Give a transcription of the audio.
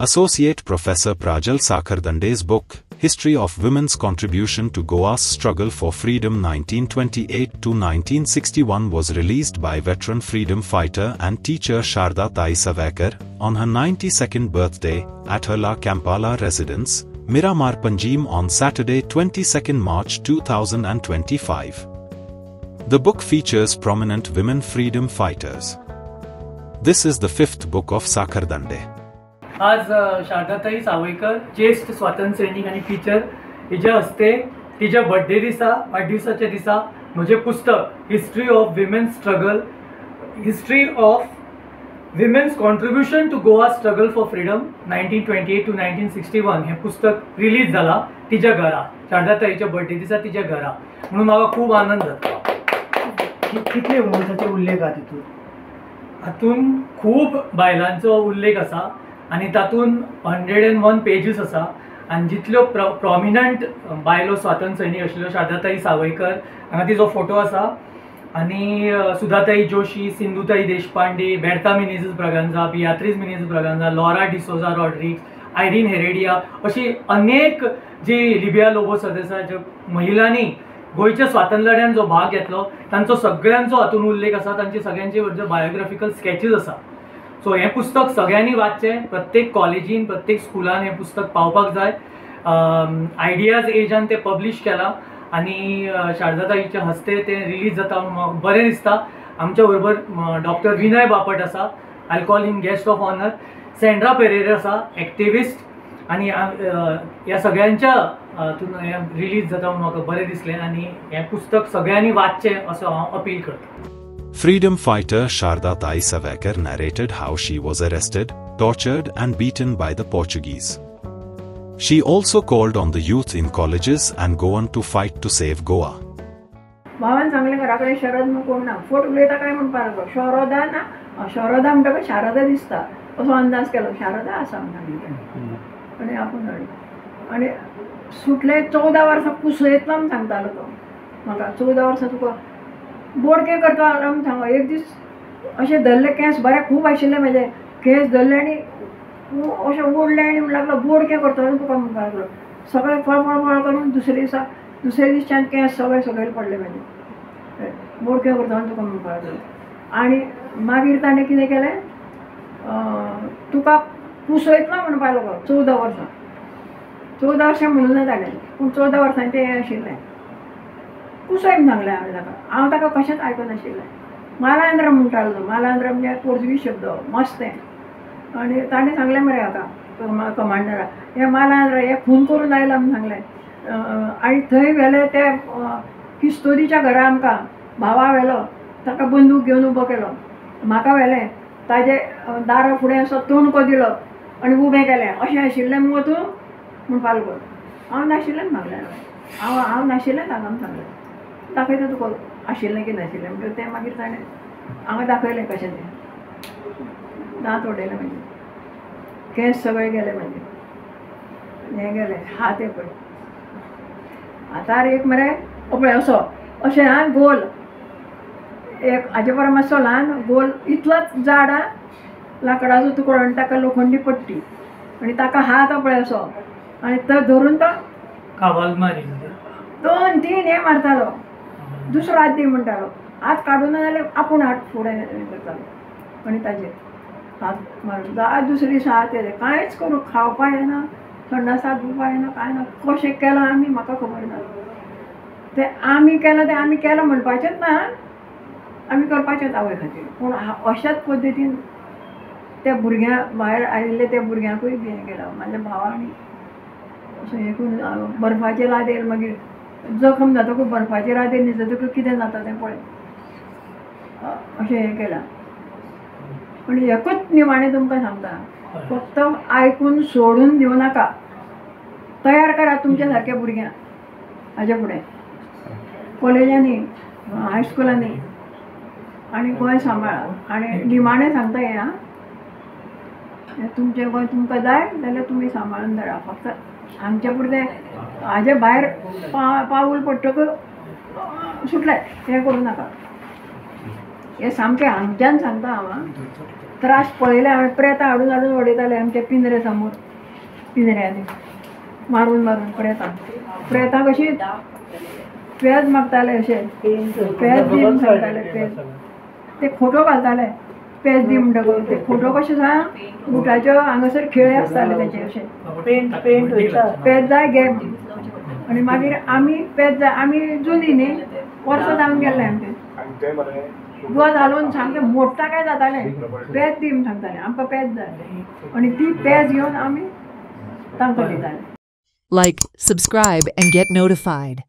Associate Professor Prajal Sakhardande's book, History of Women's Contribution to Goa's Struggle for Freedom 1928 to 1961 was released by veteran freedom fighter and teacher Sharda Tai Savekar on her 92nd birthday at her La Kampala residence, Miramar, Panjim on Saturday 22nd March 2025. The book features prominent women freedom fighters. This is the fifth book of Sakhardande. आज शारदाताई सावयकर ज्येष्ठ स्वातंत्र्य सैनिक आणि teacher हिच्या हस्ते तिच्या birthday दिसा वाढदिवसाच्या दिसा म्हजें पुस्तक history of women's struggle, history of women's contribution to Goa struggle for freedom 1928 to 1961 हे पुस्तक रिलीज जाला तिच्या घरा, शारदाताईच्या बर्थडे दिसा तिच्या घरा, म्हणून म्हाका खूब आनंद जाता. कितले वुमन्साचे उल्लेख आहा तितून? हातून खूब बायलांचो उल्लेख आसा आणि तातून 101 पेजीस आसा आणि जितल्यो प्रॉमिनंट बायलो स्वातंत्र्य सैनीक आशिल्ल्यो शारदाताई सावयकर हांगा तिजो फोटो आसा आणि सुधाताई जोशी, सिंधुताई देशपांडे, बेर्ता मिनेझीस ब्रागांझा, बियात्रीज मिनेझीस ब्रागांझा, लॉरा डिसोजा रॉड्रिग्स, आयरीन हेरेडिया अशी अनेक जी लिबिया लोबो सदस्य ज्या महिलांनी गोयच्या स्वातंत्र्य लढ्यात जो भाग घेतलो तांचो सगळ्यांचो हातून उल्लेख आसा. तांचे सगळ्यांचे बायोग्राफिकल स्केचीस आसा. सो हे पुस्तक सगळ्यांनी वाचचें. प्रत्येक कॉलेजीन, प्रत्येक स्कुलान हे पुस्तक पावपाक जाय. आयडियाज एजान ते पब्लीश केला आणि शारदाताईच्या हस्ते ते रिलीज जाता म्हणून बरें दिसता. आमच्या बरोबर डॉक्टर विनय बापट आसा, I call him guest of honour. Sandra Pereira आसा, एक्टिविस्ट, आणि ह्या सगळ्यांच्या हातून हे रिलीज जाता म्हणून म्हाका बरें दिसलें आणि हे पुस्तक सगळ्यांनी वाचचें असो हांव अपील करता. Freedom fighter Sharda Tai Savekar narrated how she was arrested, tortured and beaten by the Portuguese. She also called on the youth in colleges and go on to fight to save Goa. भावान सांगले घराकडे शरद म्हणून कोण ना, फोट उलयता काय म्हणून पारलो, शरदा ना, शरदा म्हणटकच शारदा दिसता असो अंदाज केलो, शारदा आसा म्हणून आनी आपूण आनी सुटले 14 वर्सां कुसयतलो म्हूण सांगतालो तो म्हाका. 14 वर्सां तुका बोडके करता म्हणून सांगो. एक दीस अशें धरले, केंस बरे खूब आशिल्ले म्हाजे, केंस धरले आनी अशें ओडले आनी म्हणून लागलो बोडके करता तुका म्हणपाक लागलो. सगळे फळ करून दुसरे दिसच्यान केंस सगळे सकयल पडले म्हाजे, बोडके करता तुका म्हणपाक लागलो. आनी मागीर ताणें कितें केलें, तुका कुसयतलो म्हणपाक लागलो. 14 वर्सां म्हणून ताणें, पूण 14 वर्सांचें हें आशिल्लें. कुसयन सांगलें हांवें ताका. हांव ताका कशेंच आयकनाशिल्लें. मालांद्र म्हणटालो, मालांद्र म्हणजे पोर्तुगीज शब्द मस्तें. आनी ताणें सांगलें मरे हाका कमांडराक, हें मालांद्र हें खून करून आयला म्हणून सांगलें. आनी थंय व्हेलें ते किस्तोरीच्या घरा आमकां भावा व्हेलो, ताका बंदूक घेवन उबो केलो. म्हाका व्हेलें, ताजे दारा फुडें असो तोणको दिलो आनी उबें केलें. अशें आशिल्लें मुगो तूं म्हणपाक लागलो. हांव नाशिल्लें सांगलें. हांव नाशिल्लें ताका सांगलें. दाखयता तुका आशिल्लें की नाशिल्लें म्हणजे तें मागीर ताणें हांगा दाखयलें कशें तें. दांत ओडयले म्हाजे, केंस सगळे गेले म्हाजे, हें गेलें हात हे पळय. हातार एक मरे पळय असो अशें हां गोल एक हाजे परस मातसो ल्हान गोल इतलोच जाड लाकडाचो तुकडो आनी ताका लोखंडी पट्टी आनी ताका हात पळय असो आनी तो धरून तो कावाल मारी 2-3 हे मारतालो. दुसरो हात दी म्हणटालो. हात काडूं ना जाल्यार आपूण हात फुडें करतालो आनी ताजेर हात मारून दुसरे दिसा हात येले. कांयच करूं खावपा येना, थंडासार धुवपा येना, कांय ना. कशें केलां आमी म्हाका खबर ना. तें आमी केलां म्हणपाचेंच ना, आमी करपाचेंच आवय खातीर. पूण अशाच पद्दतीन त्या भुरग्या भायर आयिल्ले त्या भुरग्यांकूय बी हें केलां. म्हाज्या भावानी असो हें करून बर्फाचेर लादेर मागीर जखम जातकूच बर्फाचेर लादेर न्हिदतकूच कितें जाता तें पळय अशें हें केलां. पूण एकूच निमाणें तुमकां सांगता, फक्त आयकून सोडून दिवं नाका. तयार करा तुमच्या सारक्या भुरग्यांक हाजे फुडें कॉलेजांनी, हायस्कुलांनी आनी गोंय सांबाळा. आनी निमाणें सांगता हें आं, तुमचें गोंय तुमकां जाय जाल्यार तुमी सांबाळून धरा. फक्त हांगचे पुरतें हाजे भायर पावल पडटकच सुटलें हें करूं नाका. हें सामकें हांगच्यान सांगता हांव. त्रास पळयले हांवें प्रेतां हाडून हाडून उडयताले आमच्या पिंजरे समोर पिंजऱ्यांनी मारून मारून प्रेतां कशी पेज मागताले अशें पेज दी म्हूण सांगताले पेज ते खोटो घालताले पेज दी म्हणटकच ते खोटो कशें सांग बुटाच्यो हांगासर खिळे आसताले तेचे अशें पेज जाय घे आनी मागीर आमी पेज जाय आमी जुनी न्ही वर्सां जावन गेल्ले आमचे दुवा घालून सामकें मोडटा काय जातालें पेज दी म्हूण सांगतालें आमकां पेज जाय आनी ती पेज घेवन आमी तांकां दिताले. Like, subscribe, and get notified.